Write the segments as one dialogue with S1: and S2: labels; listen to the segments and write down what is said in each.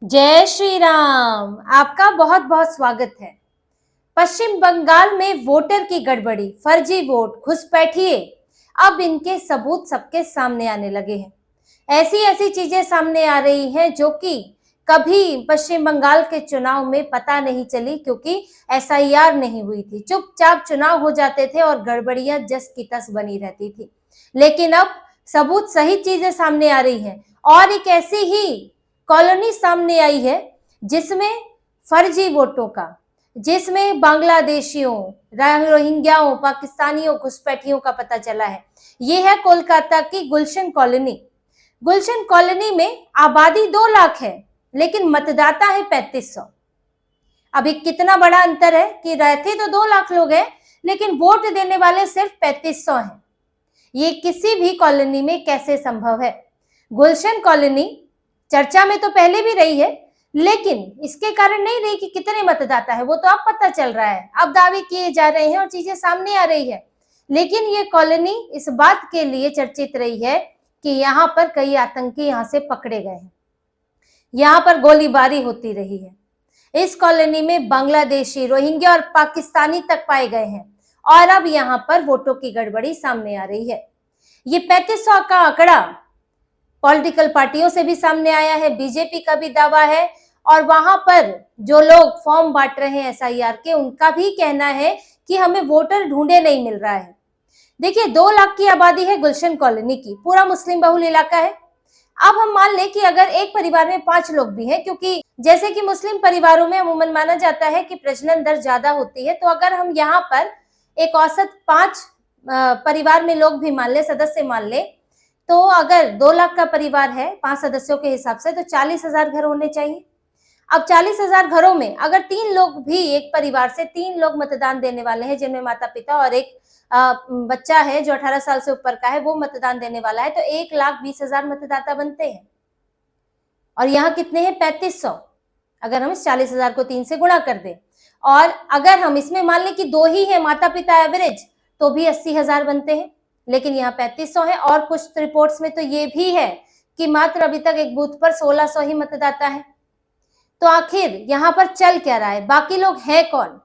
S1: जय श्री राम। आपका बहुत बहुत स्वागत है। पश्चिम बंगाल में वोटर की गड़बड़ी, फर्जी वोट, घुसपैठिए, अब इनके सबूत सबके सामने आने लगे हैं। ऐसी ऐसी चीजें सामने आ रही हैं जो कि कभी पश्चिम बंगाल के चुनाव में पता नहीं चली, क्योंकि एसआईआर नहीं हुई थी। चुपचाप चुनाव हो जाते थे और गड़बड़ियां जस की तस बनी रहती थी। लेकिन अब सबूत सही चीजें सामने आ रही हैं और एक ऐसी ही कॉलोनी सामने आई है जिसमें फर्जी वोटों का, जिसमें बांग्लादेशियों, रोहिंग्याओं, पाकिस्तानियों, घुसपैठियों का पता चला है। ये है कोलकाता की गुलशन कॉलोनी। गुलशन कॉलोनी में आबादी 2 लाख है, लेकिन मतदाता है 3500। अभी कितना बड़ा अंतर है कि रहते तो 2 लाख लोग हैं, लेकिन वोट देने वाले सिर्फ 3500 हैं। ये किसी भी कॉलोनी में कैसे संभव है? गुलशन कॉलोनी चर्चा में तो पहले भी रही है, लेकिन इसके कारण नहीं रही कि कितने मतदाता है, वो तो अब पता चल रहा है। अब दावे किए जा रहे हैं और चीजें सामने आ रही है। लेकिन ये कॉलोनी इस बात के लिए चर्चित रही है कि यहाँ पर कई आतंकी यहाँ से पकड़े गए हैं, यहाँ पर गोलीबारी होती रही है। इस कॉलोनी में बांग्लादेशी, रोहिंग्या और पाकिस्तानी तक पाए गए हैं और अब यहाँ पर वोटों की गड़बड़ी सामने आ रही है। ये 3500 का आंकड़ा पॉलिटिकल पार्टियों से भी सामने आया है, बीजेपी का भी दावा है और वहां पर जो लोग फॉर्म बांट रहे हैं एसआईआर के, उनका भी कहना है कि हमें वोटर ढूंढे नहीं मिल रहा है। देखिए, 2 लाख की आबादी है गुलशन कॉलोनी की, पूरा मुस्लिम बहुल इलाका है। अब हम मान लें कि अगर एक परिवार में 5 लोग भी हैं, क्योंकि जैसे कि मुस्लिम परिवारों में अमूमन माना जाता है कि प्रजनन दर ज्यादा होती है, तो अगर हम यहाँ पर एक औसत 5 परिवार में लोग भी मान ले, सदस्य मान ले, तो अगर 2 लाख का परिवार है 5 सदस्यों के हिसाब से, तो 40,000 घर होने चाहिए। अब 40,000 घरों में अगर 3 लोग भी, एक परिवार से 3 लोग मतदान देने वाले हैं, जिनमें माता पिता और एक बच्चा है जो 18 साल से ऊपर का है, वो मतदान देने वाला है, तो 1,20,000 मतदाता बनते हैं। और यहाँ कितने हैं? 3500। अगर हम इस 40,000 को 3 से गुणा कर दें और अगर हम इसमें मान लें कि 2 ही है माता पिता एवरेज, तो भी 80,000 बनते हैं। लेकिन यहाँ 3500 है और कुछ रिपोर्ट्स में तो ये भी है कि मात्र अभी तक एक बूथ पर 1600 ही मतदाता है। तो आखिर यहाँ पर चल क्या रहा है? बाकी लोग हैं कौन?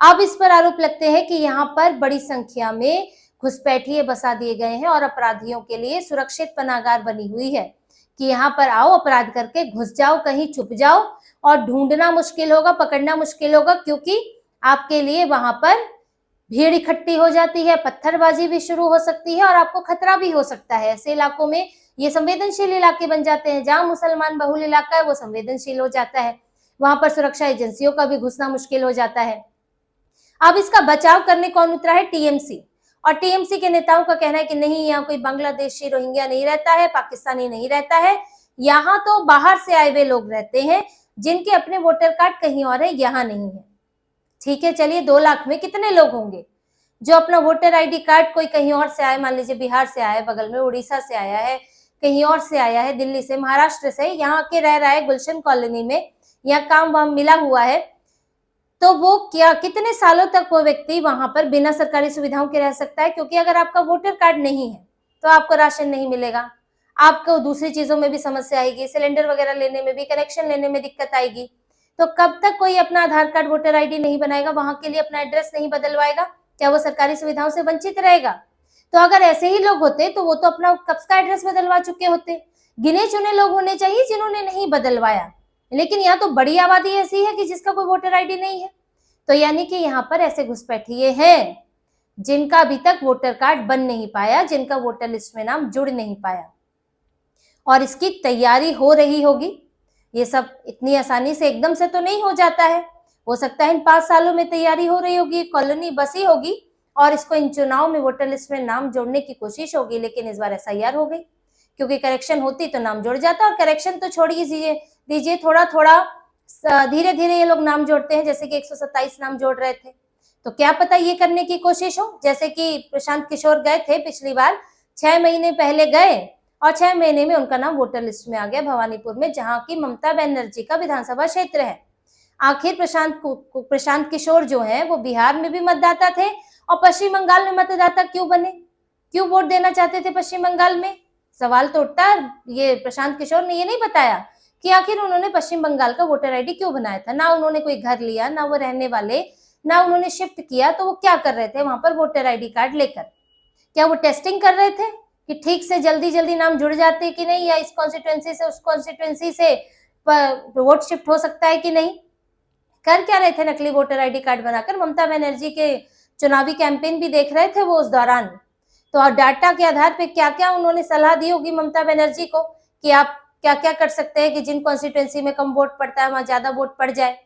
S1: अब इस पर आरोप लगते हैं कि यहाँ पर बड़ी संख्या में घुसपैठिए बसा दिए गए हैं और अपराधियों के लिए सुरक्षित पनाहगार बनी हुई है कि यहाँ पर आओ, अपराध करके घुस जाओ, कहीं छुप जाओ और ढूंढना मुश्किल होगा, पकड़ना मुश्किल होगा, क्योंकि आपके लिए वहां पर भीड़ इकट्ठी हो जाती है, पत्थरबाजी भी शुरू हो सकती है और आपको खतरा भी हो सकता है। ऐसे इलाकों में ये संवेदनशील इलाके बन जाते हैं। जहां मुसलमान बहुल इलाका है वो संवेदनशील हो जाता है, वहां पर सुरक्षा एजेंसियों का भी घुसना मुश्किल हो जाता है। अब इसका बचाव करने कौन उतरा है? टीएमसी। और टीएमसी के नेताओं का कहना है कि नहीं, यहाँ कोई बांग्लादेशी, रोहिंग्या नहीं रहता है, पाकिस्तानी नहीं रहता है, यहाँ तो बाहर से आए हुए लोग रहते हैं जिनके अपने वोटर कार्ड कहीं और है, यहाँ नहीं है। ठीक है, चलिए 2 लाख में कितने लोग होंगे जो अपना वोटर आईडी कार्ड, कोई कहीं और से आए, मान लीजिए बिहार से आया है, बगल में उड़ीसा से आया है, कहीं और से आया है, दिल्ली से, महाराष्ट्र से, यहाँ के रह रहा है गुलशन कॉलोनी में, यहाँ काम वाम मिला हुआ है, तो वो क्या, कितने सालों तक वो व्यक्ति वहां पर बिना सरकारी सुविधाओं के रह सकता है? क्योंकि अगर आपका वोटर कार्ड नहीं है तो आपको राशन नहीं मिलेगा, आपको दूसरी चीजों में भी समस्या आएगी, सिलेंडर वगैरह लेने में भी, कनेक्शन लेने में दिक्कत आएगी। तो कब तक कोई अपना आधार कार्ड, वोटर आईडी नहीं बनाएगा, वहां के लिए अपना एड्रेस नहीं बदलवाएगा? क्या वो सरकारी सुविधाओं से वंचित रहेगा? तो अगर ऐसे ही लोग होते तो वो तो अपना कब का एड्रेस बदलवा चुके होते। गिने चुने लोग होने चाहिए जिन्होंने नहीं बदलवाया, लेकिन यहाँ तो बड़ी आबादी ऐसी है कि जिसका कोई वोटर आईडी नहीं है। तो यानी कि यहाँ पर ऐसे घुसपैठिए हैं जिनका अभी तक वोटर कार्ड बन नहीं पाया, जिनका वोटर लिस्ट में नाम जुड़ नहीं पाया, और इसकी तैयारी हो रही होगी। ये सब इतनी आसानी से एकदम से तो नहीं हो जाता है, हो सकता है इन 5 सालों में तैयारी हो रही होगी, कॉलोनी बसी होगी और इसको इन चुनाव में वोटर लिस्ट में नाम जोड़ने की कोशिश होगी। लेकिन इस बार एसआईआर हो गई, क्योंकि करेक्शन होती तो नाम जुड़ जाता, और करेक्शन तो छोड़िए दीजिए, थोड़ा थोड़ा धीरे धीरे ये लोग नाम जोड़ते हैं, जैसे कि 127 नाम जोड़ रहे थे। तो क्या पता ये करने की कोशिश हो, जैसे कि प्रशांत किशोर गए थे पिछली बार, 6 महीने पहले गए और 6 महीने में उनका नाम वोटर लिस्ट में आ गया भवानीपुर में, जहां की ममता बनर्जी का विधानसभा क्षेत्र है। आखिर प्रशांत किशोर जो है वो बिहार में भी मतदाता थे और पश्चिम बंगाल में मतदाता क्यों बने, क्यों वोट देना चाहते थे पश्चिम बंगाल में? सवाल तो उठता है। ये प्रशांत किशोर ने ये नहीं बताया कि आखिर उन्होंने पश्चिम बंगाल का वोटर आईडी क्यों बनाया था। ना उन्होंने कोई घर लिया, ना वो रहने वाले, ना उन्होंने शिफ्ट किया, तो वो क्या कर रहे थे वहां पर वोटर आईडी कार्ड लेकर? क्या वो टेस्टिंग कर रहे थे कि ठीक से जल्दी जल्दी नाम जुड़ जाते कि नहीं, या इस कॉन्स्टिट्यूएंसी से उस कॉन्स्टिट्यूएंसी से वोट शिफ्ट हो सकता है कि नहीं? कर क्या रहे थे नकली वोटर आईडी कार्ड बनाकर? ममता बनर्जी के चुनावी कैंपेन भी देख रहे थे वो उस दौरान। तो डाटा के आधार पे क्या क्या उन्होंने सलाह दी होगी ममता बनर्जी को कि आप क्या क्या कर सकते हैं कि जिन कॉन्स्टिट्यूएंसी में कम वोट पड़ता है वहां ज्यादा वोट पड़ जाए।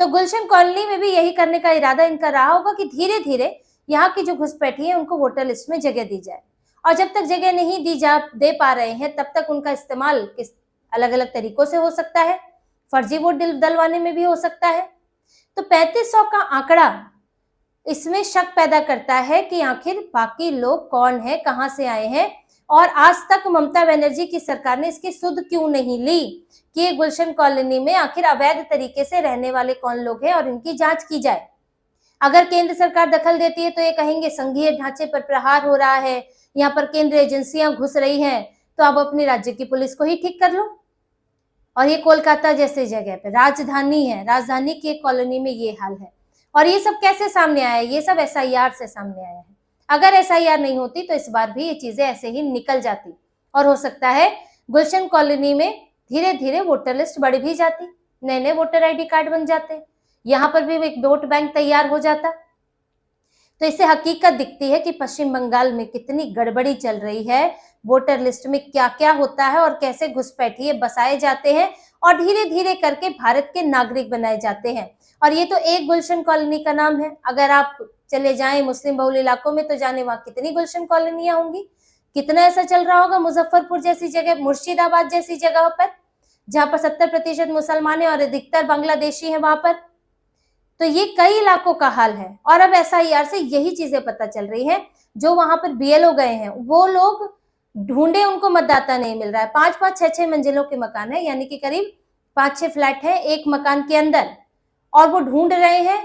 S1: तो गुलशन कॉलोनी में भी यही करने का इरादा इनका रहा होगा कि धीरे धीरे यहाँ की जो घुसपैठी है उनको वोटर लिस्ट में जगह दी जाए, और जब तक जगह नहीं दे पा रहे हैं तब तक उनका इस्तेमाल किस अलग अलग तरीकों से हो सकता है, फर्जी वोट दिलवाने में भी हो सकता है। तो 3500 का आंकड़ा इसमें शक पैदा करता है कि आखिर बाकी लोग कौन है, कहां से आए हैं, और आज तक ममता बनर्जी की सरकार ने इसकी सुध क्यों नहीं ली कि गुलशन कॉलोनी में आखिर अवैध तरीके से रहने वाले कौन लोग हैं और इनकी जांच की जाए। अगर केंद्र सरकार दखल देती है तो ये कहेंगे संघीय ढांचे पर प्रहार हो रहा है, यहाँ पर केंद्रीय एजेंसियां घुस रही हैं, तो आप अपनी राज्य की पुलिस को ही ठीक कर लो। और ये कोलकाता जैसे जगह पे राजधानी है, राजधानी की एक कॉलोनी में ये हाल है। और ये सब कैसे सामने आया है? ये सब एसआईआर से सामने आया है। अगर एसआईआर नहीं होती तो इस बार भी ये चीजें ऐसे ही निकल जाती, और हो सकता है गुलशन कॉलोनी में धीरे धीरे वोटर लिस्ट बढ़ भी जाती, नए नए वोटर आईडी कार्ड बन जाते, यहाँ पर भी एक वोट बैंक तैयार हो जाता। तो इससे हकीकत दिखती है कि पश्चिम बंगाल में कितनी गड़बड़ी चल रही है, वोटर लिस्ट में क्या क्या होता है और कैसे घुसपैठिए बसाए जाते हैं और धीरे धीरे करके भारत के नागरिक बनाए जाते हैं। और ये तो एक गुलशन कॉलोनी का नाम है, अगर आप चले जाएं मुस्लिम बहुल इलाकों में तो जाने वहां कितनी गुलशन कॉलोनियां होंगी, कितना ऐसा चल रहा होगा मुजफ्फरपुर जैसी जगह, मुर्शिदाबाद जैसी जगह पर जहां पर 70% मुसलमान है और अधिकतर बांग्लादेशी है वहां पर। तो ये कई इलाकों का हाल है। और अब एसआईआर से यही चीजें पता चल रही हैं, जो वहां पर बीएलओ गए हैं वो लोग ढूंढे, उनको मतदाता नहीं मिल रहा है। 5-5, 6-6 मंजिलों के मकान है, यानी कि करीब 5-6 फ्लैट है एक मकान के अंदर, और वो ढूंढ रहे हैं।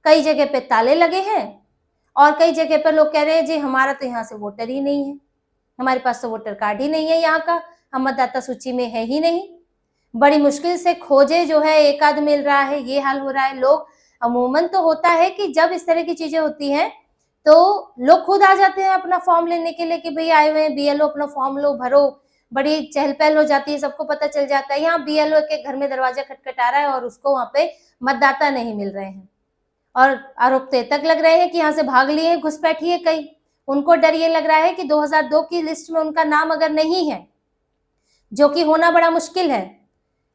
S1: कई जगह पे ताले लगे हैं और कई जगह पर लोग कह रहे हैं जी हमारा तो यहाँ से वोटर ही नहीं है, हमारे पास तो वोटर कार्ड ही नहीं है यहाँ का, हम मतदाता सूची में है ही नहीं। बड़ी मुश्किल से खोजे जो है एक आध मिल रहा है, ये हाल हो रहा है। लोग अमूमन तो होता है कि जब इस तरह की चीजें होती हैं तो लोग खुद आ जाते हैं अपना फॉर्म लेने के लिए कि भाई आए हुए हैं बीएलओ, अपना फॉर्म लो भरो, बड़ी चहल पहल हो जाती है, सबको पता चल जाता है यहाँ बीएलओ के घर में दरवाजा खटखटा रहा है और उसको वहां पे मतदाता नहीं मिल रहे हैं। और आरोप तो तक लग रहे हैं कि यहाँ से भाग लिए घुसपैठिए कई, उनको डर ये लग रहा है कि 2002 की लिस्ट में उनका नाम अगर नहीं है, जो कि होना बड़ा मुश्किल है,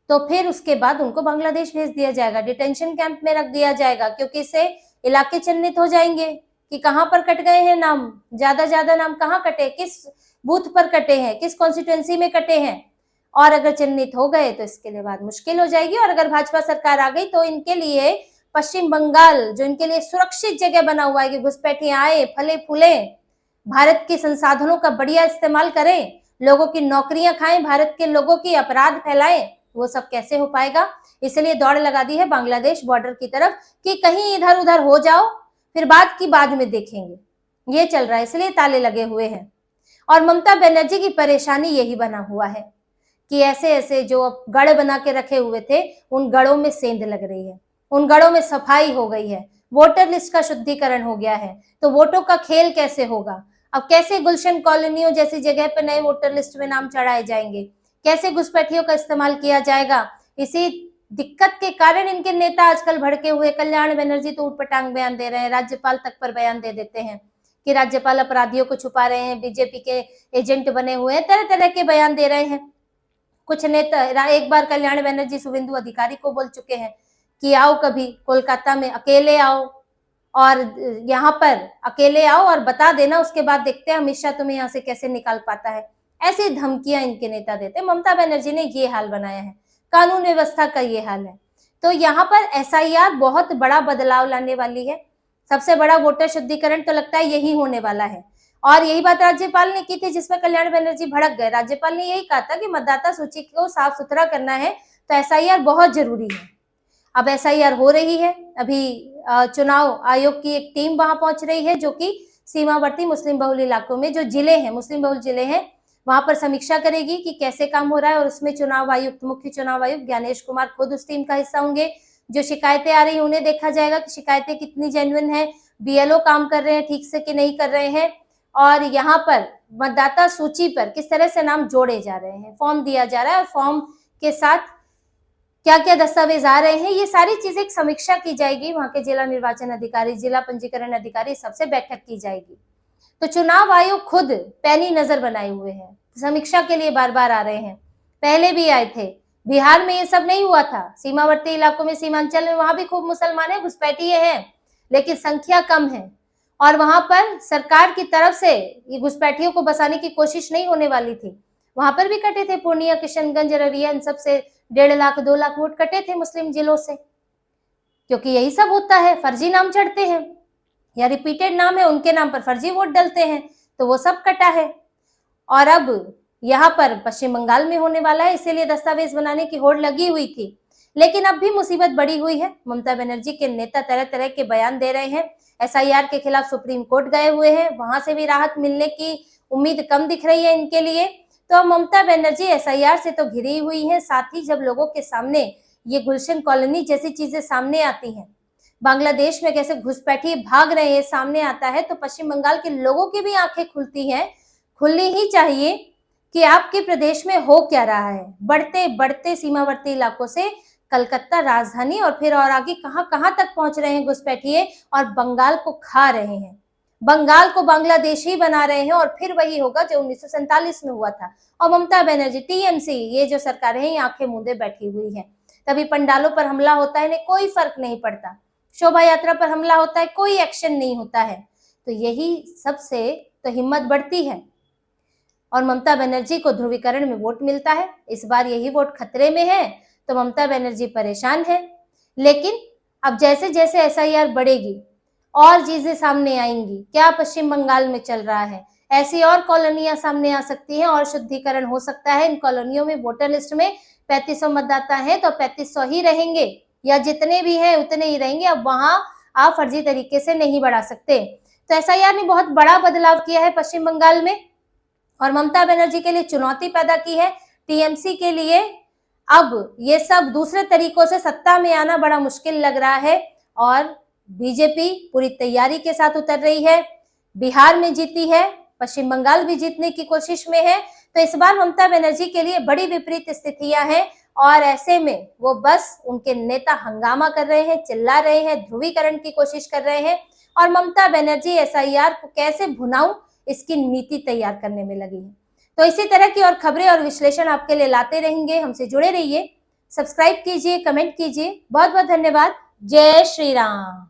S1: तो फिर उसके बाद उनको बांग्लादेश भेज दिया जाएगा, डिटेंशन कैंप में रख दिया जाएगा, क्योंकि इससे इलाके चिन्हित हो जाएंगे कि कहां पर कट गए हैं नाम, ज्यादा नाम कहां कटे, किस बूथ पर कटे हैं, किस कॉन्स्टिट्यूएंसी में कटे हैं। और अगर चिन्हित हो गए तो इसके लिए बाद मुश्किल हो जाएगी। और अगर भाजपा सरकार आ गई तो इनके लिए पश्चिम बंगाल, जो इनके लिए सुरक्षित जगह बना हुआ है कि घुसपैठिए आए, फले फूले, भारत के संसाधनों का बढ़िया इस्तेमाल करें, लोगों की नौकरियां खाएं, भारत के लोगों की अपराध फैलाएं, वो सब कैसे हो पाएगा। इसलिए दौड़ लगा दी है बांग्लादेश बॉर्डर की तरफ कि कहीं इधर उधर हो जाओ, फिर बात की बाद में देखेंगे, ये चल रहा है, इसलिए ताले लगे हुए हैं। और ममता बनर्जी की परेशानी यही बना हुआ है कि ऐसे ऐसे जो गढ़ बना के रखे हुए थे उन गढ़ों में सेंध लग रही है, उन गढ़ों में सफाई हो गई है, वोटर लिस्ट का शुद्धिकरण हो गया है। तो वोटों का खेल कैसे होगा? अब कैसे गुलशन कॉलोनियों जैसी जगह पर नए वोटर लिस्ट में नाम चढ़ाए जाएंगे, कैसे घुसपैठियों का इस्तेमाल किया जाएगा? इसी दिक्कत के कारण इनके नेता आजकल भड़के हुए, कल्याण बनर्जी तो उटपटांग बयान दे रहे हैं, राज्यपाल तक पर बयान दे देते हैं कि राज्यपाल अपराधियों को छुपा रहे हैं, बीजेपी के एजेंट बने हुए हैं, तरह तरह के बयान दे रहे हैं। कुछ नेता, एक बार कल्याण बनर्जी शुभेंदु अधिकारी को बोल चुके हैं कि आओ कभी कोलकाता में अकेले आओ और यहाँ पर अकेले आओ और बता देना, उसके बाद देखते हैं अमित शाह तुम्हें यहाँ से कैसे निकाल पाता है। ऐसी धमकियां इनके नेता देते। ममता बनर्जी ने ये हाल बनाया है, कानून व्यवस्था का ये हाल है। तो यहाँ पर एसआईआर बहुत बड़ा बदलाव लाने वाली है, सबसे बड़ा वोटर शुद्धिकरण तो लगता है यही होने वाला है। और यही बात राज्यपाल ने की थी जिसमें कल्याण बनर्जी भड़क गए। राज्यपाल ने यही कहा था कि मतदाता सूची को साफ सुथरा करना है तो एसआईआर बहुत जरूरी है। अब एसआईआर हो रही है, अभी चुनाव आयोग की एक टीम वहां पहुंच रही है जो कि सीमावर्ती मुस्लिम बहुल इलाकों में जो जिले हैं, मुस्लिम बहुल जिले हैं, वहां पर समीक्षा करेगी कि कैसे काम हो रहा है, और उसमें चुनाव आयुक्त, मुख्य चुनाव आयुक्त ज्ञानेश कुमार खुद उस टीम का हिस्सा होंगे। जो शिकायतें आ रही हैं उन्हें देखा जाएगा कि शिकायतें कितनी जेन्युइन है, बीएलओ काम कर रहे हैं ठीक से कि नहीं कर रहे हैं, और यहाँ पर मतदाता सूची पर किस तरह से नाम जोड़े जा रहे हैं, फॉर्म दिया जा रहा है और फॉर्म के साथ क्या क्या दस्तावेज आ रहे हैं, ये सारी चीजें एक समीक्षा की जाएगी। वहां के जिला निर्वाचन अधिकारी, जिला पंजीकरण अधिकारी, सबसे बैठक की जाएगी। तो चुनाव आयोग खुद पैनी नजर बनाए हुए हैं, समीक्षा के लिए बार बार आ रहे हैं, पहले भी आए थे। बिहार में ये सब नहीं हुआ था, सीमावर्ती इलाकों में, सीमांचल में, वहां भी खूब मुसलमान है, घुसपैठिए हैं, लेकिन संख्या कम है, और वहां पर सरकार की तरफ से ये घुसपैठियों को बसाने की कोशिश नहीं होने वाली थी। वहां पर भी कटे थे, पूर्णिया, किशनगंज, अररिया, इन सब से 1.5 लाख 2 लाख वोट कटे थे मुस्लिम जिलों से, क्योंकि यही सब होता है, फर्जी नाम चढ़ते हैं या रिपीटेड नाम है उनके नाम पर फर्जी वोट डलते हैं, तो वो सब कटा है। और अब यहाँ पर पश्चिम बंगाल में होने वाला है, इसीलिए दस्तावेज बनाने की होड़ लगी हुई थी। लेकिन अब भी मुसीबत बढ़ी हुई है। ममता बनर्जी के नेता तरह तरह के बयान दे रहे हैं, एसआईआर के खिलाफ सुप्रीम कोर्ट गए हुए हैं, वहां से भी राहत मिलने की उम्मीद कम दिख रही है इनके लिए। तो अब ममता बनर्जी एसआईआर से तो घिरी हुई है, साथ ही जब लोगों के सामने ये गुलशन कॉलोनी जैसी चीजें सामने आती हैं, बांग्लादेश में कैसे घुसपैठिए भाग रहे हैं सामने आता है, तो पश्चिम बंगाल के लोगों की भी आंखें खुलती हैं, खुलनी ही चाहिए कि आपके प्रदेश में हो क्या रहा है। बढ़ते बढ़ते सीमावर्ती इलाकों से कलकत्ता राजधानी और फिर और आगे कहां कहां तक पहुंच रहे हैं घुसपैठिए, और बंगाल को खा रहे हैं, बंगाल को बांग्लादेश ही बना रहे हैं, और फिर वही होगा जो 1947 में हुआ था। और ममता बनर्जी, टीएमसी, ये जो सरकार है, ये आंखें मूंदे बैठी हुई है। तभी पंडालों पर हमला होता है, इन्हें कोई फर्क नहीं पड़ता, शोभा यात्रा पर हमला होता है, कोई एक्शन नहीं होता है। तो यही सबसे तो हिम्मत बढ़ती है, और ममता बनर्जी को ध्रुवीकरण में वोट मिलता है। इस बार यही वोट खतरे में है, तो ममता बनर्जी परेशान है। लेकिन अब जैसे जैसे एसआईआर बढ़ेगी और चीजें सामने आएंगी, क्या पश्चिम बंगाल में चल रहा है, ऐसी और कॉलोनियां सामने आ सकती हैं, और शुद्धिकरण हो सकता है। इन कॉलोनियों में वोटर लिस्ट में 3500 मतदाता हैं, तो 3500 ही रहेंगे, या जितने भी हैं उतने ही रहेंगे। अब वहां आप फर्जी तरीके से नहीं बढ़ा सकते। तो एसआईआर ने बहुत बड़ा बदलाव किया है पश्चिम बंगाल में, और ममता बनर्जी के लिए चुनौती पैदा की है। टीएमसी के लिए अब ये सब दूसरे तरीकों से सत्ता में आना बड़ा मुश्किल लग रहा है, और बीजेपी पूरी तैयारी के साथ उतर रही है। बिहार में जीती है, पश्चिम बंगाल भी जीतने की कोशिश में है। तो इस बार ममता बनर्जी के लिए बड़ी विपरीत स्थितियां हैं, और ऐसे में वो बस, उनके नेता हंगामा कर रहे हैं, चिल्ला रहे हैं, ध्रुवीकरण की कोशिश कर रहे हैं, और ममता बनर्जी एसआईआर को कैसे भुनाऊं, इसकी नीति तैयार करने में लगी है। तो इसी तरह की और खबरें और विश्लेषण आपके लिए लाते रहेंगे, हमसे जुड़े रहिए, सब्सक्राइब कीजिए, कमेंट कीजिए। बहुत बहुत धन्यवाद। जय श्री राम।